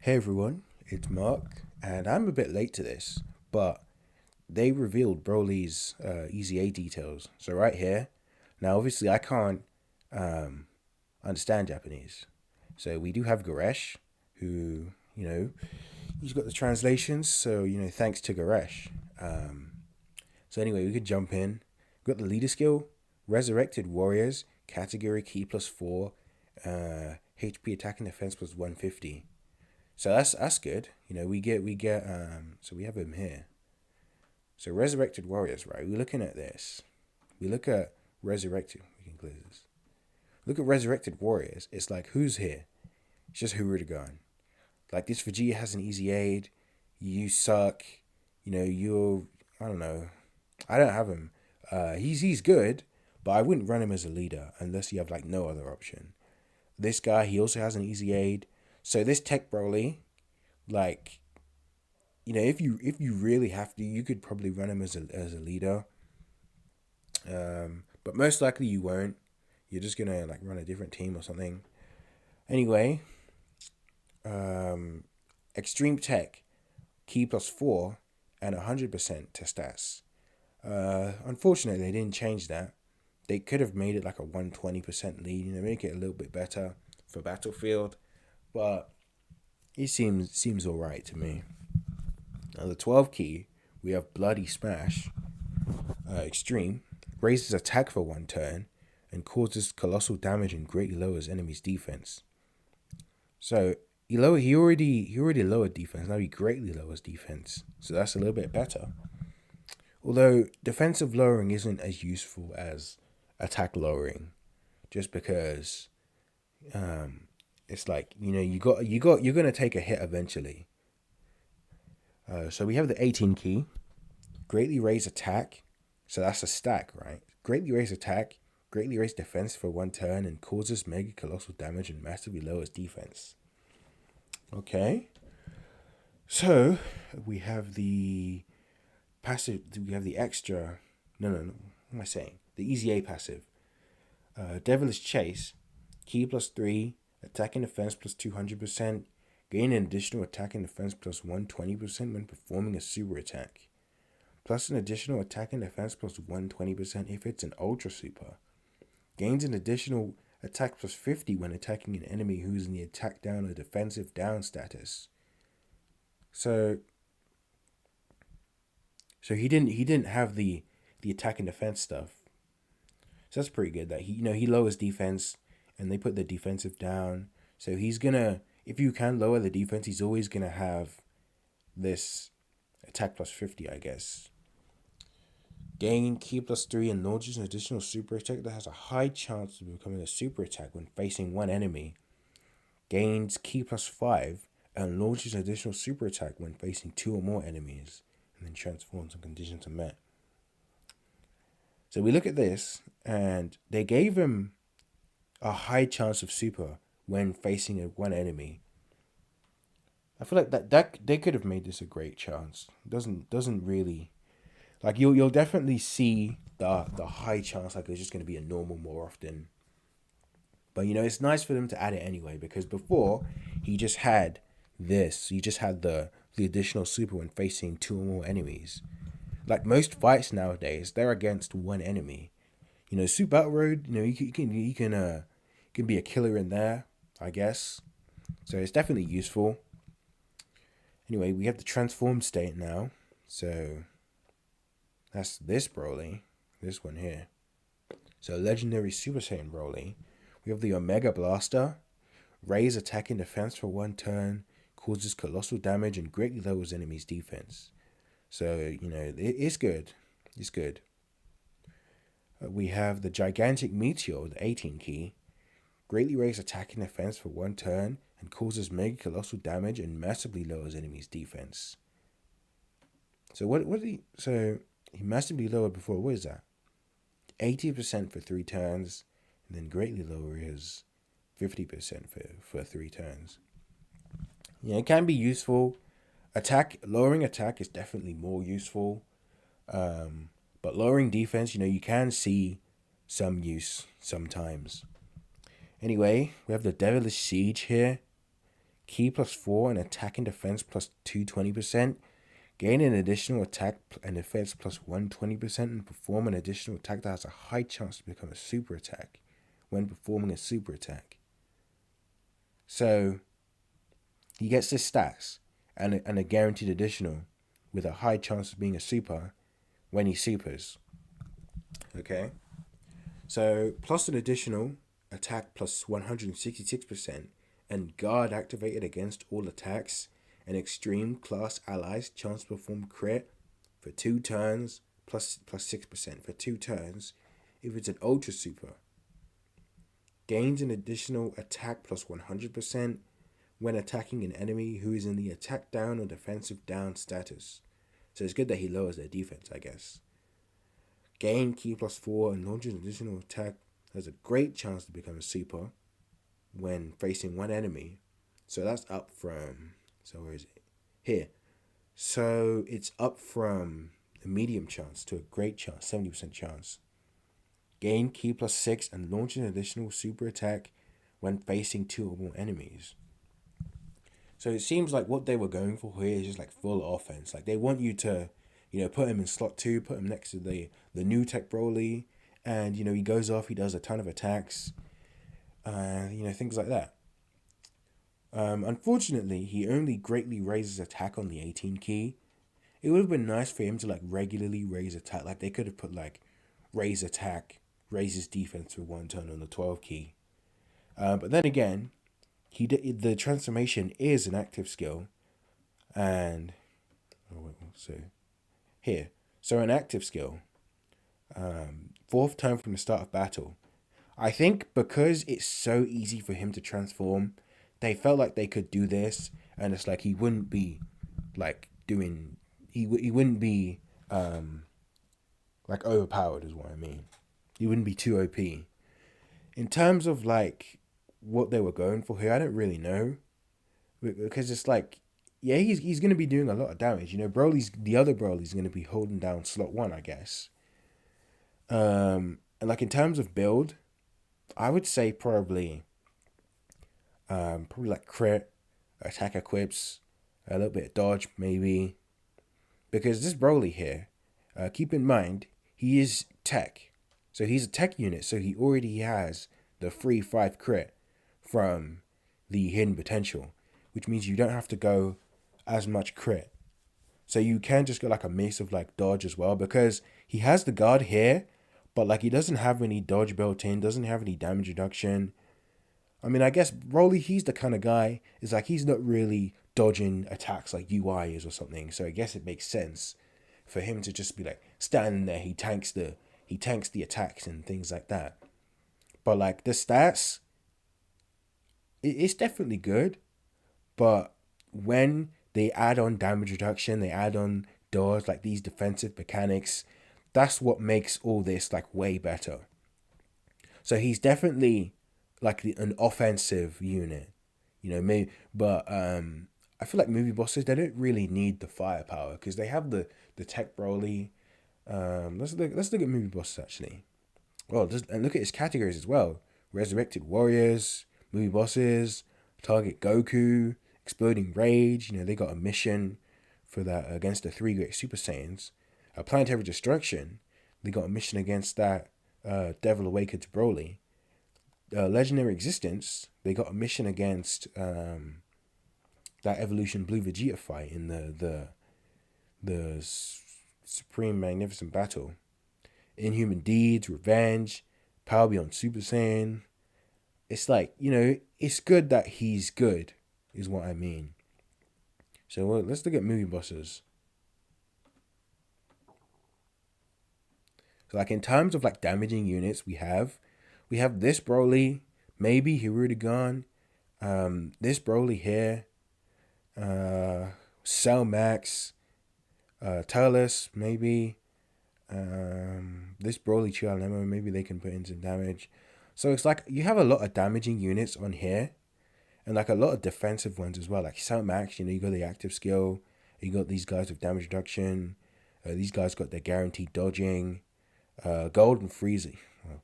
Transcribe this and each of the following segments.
Hey everyone, it's Mark, and I'm a bit late to this, but they revealed Broly's EZA details. So right here, now obviously I can't um, understand Japanese, so we do have Goresh, who he's got the translations. So thanks to Goresh. Um, so anyway, we could jump in. We've got the leader skill, Resurrected Warriors, category key +4, HP attack and defense +150. So that's good. So we have him here. So Resurrected Warriors, right? We're looking at this. We look at Resurrected. We can close this. Look at Resurrected Warriors. It's like who's here? It's just Hirudegarn. Like this Vegeta has an easy aid. You suck. You're I don't know. I don't have him. He's good, but I wouldn't run him as a leader unless you have like no other option. This guy, he also has an easy aid. So this TEQ Broly, like if you really have to, you could probably run him as a leader. But most likely you won't. You're just gonna like run a different team or something. Anyway, um, extreme tech, key +4, and 100% to stats. Unfortunately, they didn't change that. They could have made it like a 120% lead. Make it a little bit better for Battlefield, but it seems all right to me. Now the 12 key, we have Bloody Smash, extreme, raises attack for 1 turn, and causes colossal damage and greatly lowers enemies' defense. So he already lowered defense. Now he greatly lowers defense. So that's a little bit better. Although defensive lowering isn't as useful as attack lowering, just because it's like you're gonna take a hit eventually. So we have the 18 key, greatly raise attack. So that's a stack, right? Greatly raise attack, greatly raise defense for 1 turn, and causes mega colossal damage and massively lowers defense. Okay. So we have the passive. We have the extra. No. What am I saying? The EZA passive. Devilish Chase, key +3, attack and defense +200%, gain an additional attack and defense +120% when performing a super attack, plus an additional attack and defense +120% if it's an ultra super. Gains an additional attack +50 when attacking an enemy who's in the attack down or defensive down status. So he didn't have the attack and defense stuff. So that's pretty good. That he lowers defense, and they put the defensive down. So he's gonna, if you can lower the defense, he's always gonna have this attack +50, I guess. Gain key +3 and launches an additional super attack that has a high chance of becoming a super attack when facing one enemy. Gains key +5 and launches an additional super attack when facing 2 or more enemies, and then transforms when conditions are met. So we look at this, and they gave him a high chance of super when facing one enemy. I feel like that they could have made this a great chance. Doesn't really, like, you'll definitely see the high chance, like it's just going to be a normal more often. But it's nice for them to add it anyway, because before he just had this. He just had the additional super when facing 2 or more enemies. Like most fights nowadays, they're against one enemy. Super Battle Road, you can be a killer in there, I guess. So it's definitely useful. Anyway, we have the transform state now. So that's this Broly, this one here. So legendary Super Saiyan Broly. We have the Omega Blaster, raise attack and defense for 1 turn, causes colossal damage and greatly lowers enemies' defense. So it's good. It's good. We have the gigantic meteor, the 18 key, greatly raise attack and defense for 1 turn and causes mega colossal damage and massively lowers enemies' defense. So what did he? So he massively lowered before. What is that? 80% for 3 turns, and then greatly lowers 50% for 3 turns. It can be useful. Lowering attack is definitely more useful. But lowering defense, you can see some use sometimes. Anyway, we have the Devilish Siege here. Ki +4 and attack and defense plus 220%. Gain an additional attack and defense plus 120% and perform an additional attack that has a high chance to become a super attack when performing a super attack. So he gets this stats and a guaranteed additional with a high chance of being a super when he supers. Okay? So plus an additional attack plus 166% and guard activated against all attacks and extreme class allies chance to perform crit for 2 turns plus 6% for 2 turns if it's an ultra super. Gains an additional attack plus 100% when attacking an enemy who is in the attack down or defensive down status. So it's good that he lowers their defense, I guess. Gain Ki +4 and launches an additional attack has a great chance to become a super when facing one enemy. So that's up from, so where is it? Here. So it's up from a medium chance to a great chance, 70% chance. Gain Ki +6 and launch an additional super attack when facing 2 or more enemies. So it seems like what they were going for here is just like full offense. Like they want you to, put him in slot 2, put him next to the new TEQ Broly, and he goes off, he does a ton of attacks, things like that. Unfortunately, he only greatly raises attack on the 18 key. It would have been nice for him to like regularly raise attack. Like they could have put like raise attack, raises defense for 1 turn on the 12 key. But then again, the transformation is an active skill, and so an active skill. 4th turn from the start of battle. I think because it's so easy for him to transform, they felt like they could do this, and it's like he wouldn't be like doing. He wouldn't be like overpowered, is what I mean. He wouldn't be too OP. In terms of like what they were going for here, I don't really know, because it's like, yeah, he's gonna be doing a lot of damage. The other Broly's gonna be holding down slot 1, I guess. And like in terms of build, I would say probably like crit, attack equips, a little bit of dodge maybe, because this Broly here, keep in mind he is TEQ, so he's a TEQ unit, so he already has the free 5 crit from the hidden potential, which means you don't have to go as much crit. So you can just go like a mix of like dodge as well, because he has the guard here, but like he doesn't have any dodge built in, doesn't have any damage reduction. I mean, I guess Broly, he's the kind of guy, is like he's not really dodging attacks like UI is or something. So I guess it makes sense for him to just be like standing there, he tanks the attacks and things like that. But like the stats, it's definitely good, but when they add on damage reduction, they add on dodge, like these defensive mechanics, that's what makes all this like way better. So he's definitely like an offensive unit, maybe, but I feel like movie bosses, they don't really need the firepower because they have the TEQ Broly. Let's look at movie bosses actually. Well, and look at his categories as well: resurrected warriors, movie bosses, target Goku, exploding rage. They got a mission for that against the 3 great Super Saiyans. Planetary destruction, they got a mission against that Devil Awakened Broly. Legendary existence, they got a mission against that Evolution Blue Vegeta fight in the Supreme Magnificent Battle. Inhuman deeds, revenge, power beyond Super Saiyan. It's like, it's good that he's good, is what I mean. So let's look at movie bosses. So like in terms of like damaging units, we have this Broly, maybe Hirudegan, this Broly here, Cell Max, Turles, maybe, this Broly Chialemo, maybe they can put in some damage. So it's like you have a lot of damaging units on here, and like a lot of defensive ones as well. Like Cell Max, you got the active skill, you got these guys with damage reduction, these guys got their guaranteed dodging, Golden Frieza. Well,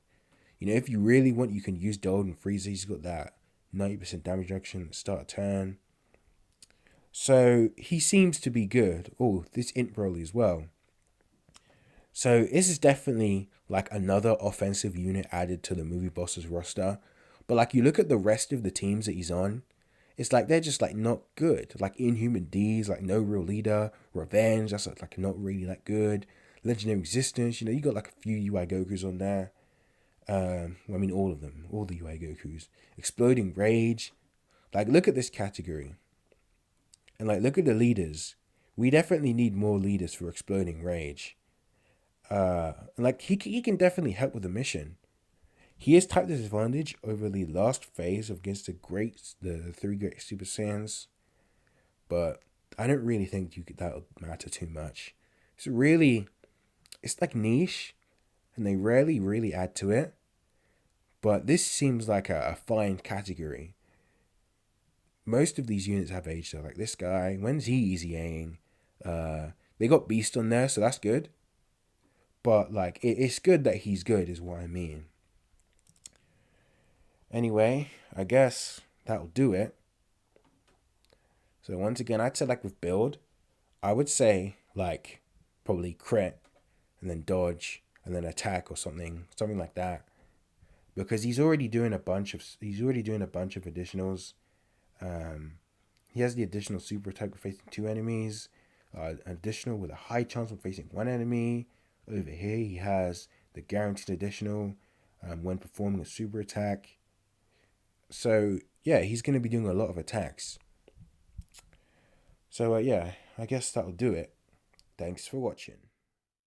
if you really want, you can use Golden Frieza. He's got that 90% damage reduction at the start of turn. So he seems to be good. Oh, this Int Broly as well. So this is definitely like another offensive unit added to the movie bosses roster. But like you look at the rest of the teams that he's on, it's like they're just like not good. Like Inhuman D's, like no real leader. Revenge, that's like not really that good. Legendary Existence, you got like a few UI Gokus on there. I mean all of them, all the UI Gokus. Exploding Rage. Like look at this category. And like look at the leaders. We definitely need more leaders for Exploding Rage. Like he can definitely help with the mission. He has type disadvantage over the last phase against the three great Super Saiyans, but I don't really think that would matter too much. It's like niche, and they rarely really add to it. But this seems like a fine category. Most of these units have age, so like this guy, when's he EZAing? They got Beast on there, so that's good. But like it's good that he's good, is what I mean. Anyway, I guess that'll do it. So once again, I'd say like with build, I would say like probably crit and then dodge and then attack or something like that. Because he's already doing a bunch of additionals. He has the additional super attack for facing 2 enemies, additional with a high chance of facing 1 enemy. Over here, he has the guaranteed additional when performing a super attack. So yeah, he's going to be doing a lot of attacks. So yeah, I guess that'll do it. Thanks for watching.